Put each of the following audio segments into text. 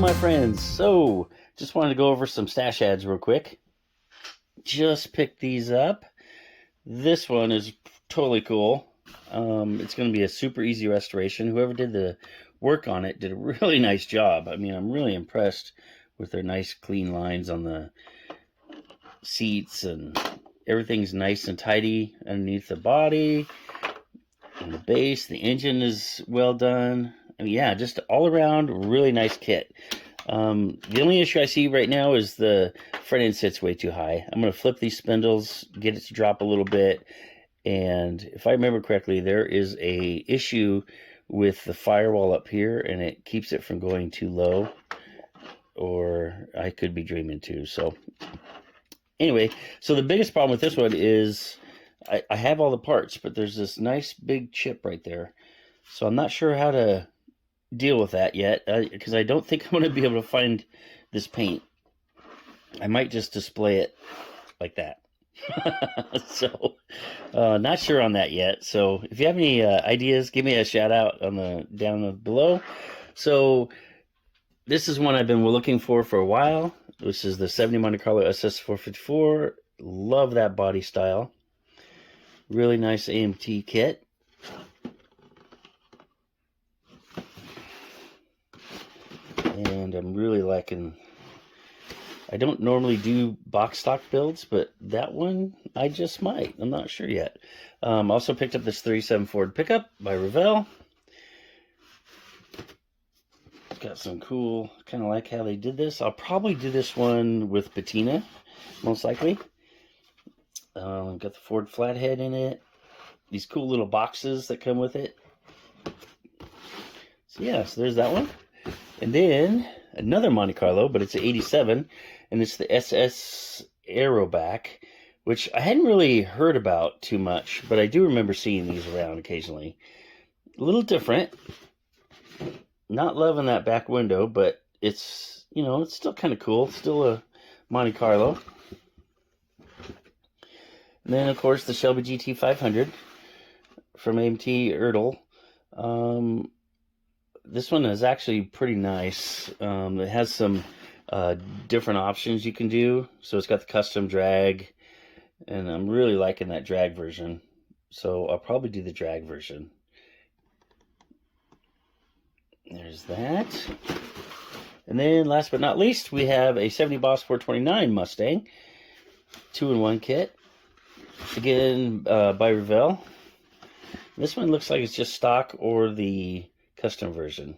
my friends. So, just wanted to go over some stash ads real quick. Just picked these up. This one is totally cool. It's going to be a super easy restoration. Whoever did the work on it did a really nice job. I mean, I'm really impressed with their nice clean lines on the seats, and everything's nice and tidy underneath the body and the base. The engine is well done. I mean, yeah, just all around really nice kit. The only issue I see right now is the front end sits way too high. I'm going to flip these spindles, get it to drop a little bit, and if I remember correctly, there is a issue with the firewall up here, and it keeps it from going too low, or I could be dreaming too. So anyway, so the biggest problem with this one is I have all the parts, but there's this nice big chip right there. So I'm not sure how to deal with that yet, because I don't think I'm going to be able to find this paint. I might just display it like that. So not sure on that yet. So if you have any ideas, give me a shout out on the down below. So this is one I've been looking for a while. This is the 70 Monte Carlo SS454. Love that body style. Really nice AMT kit. And I'm really liking, I don't normally do box stock builds, but that one I just might. I'm not sure yet. Also picked up this 37 Ford pickup by Revell. Got some cool, kind of like how they did this. I'll probably do this one with patina, most likely. Got the Ford flathead in it. These cool little boxes that come with it. So yeah, so there's that one. And then another Monte Carlo, but it's an 87, and it's the SS Aeroback, which I hadn't really heard about too much, but I do remember seeing these around occasionally. A little different. Not loving that back window, but it's, you know, it's still kind of cool. Still a Monte Carlo. And then, of course, the Shelby GT 500 from AMT Ertl. This one is actually pretty nice. It has some different options you can do. So it's got the custom drag, and I'm really liking that drag version. So I'll probably do the drag version. There's that. And then last but not least, we have a 70 Boss 429 Mustang 2-in-1 kit. Again, by Revell. This one looks like it's just stock or the custom version.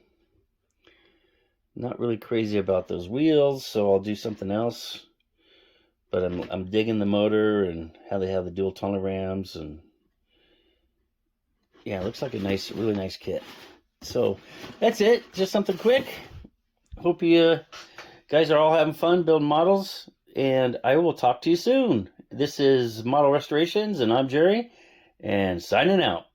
Not really crazy about those wheels, so I'll do something else. But I'm digging the motor and how they have the dual tunnel rams, and yeah, it looks like a nice, really nice kit. So that's it. Just something quick. Hope you guys are all having fun building models, and I will talk to you soon. This is Model Restorations, and I'm Jerry, and signing out.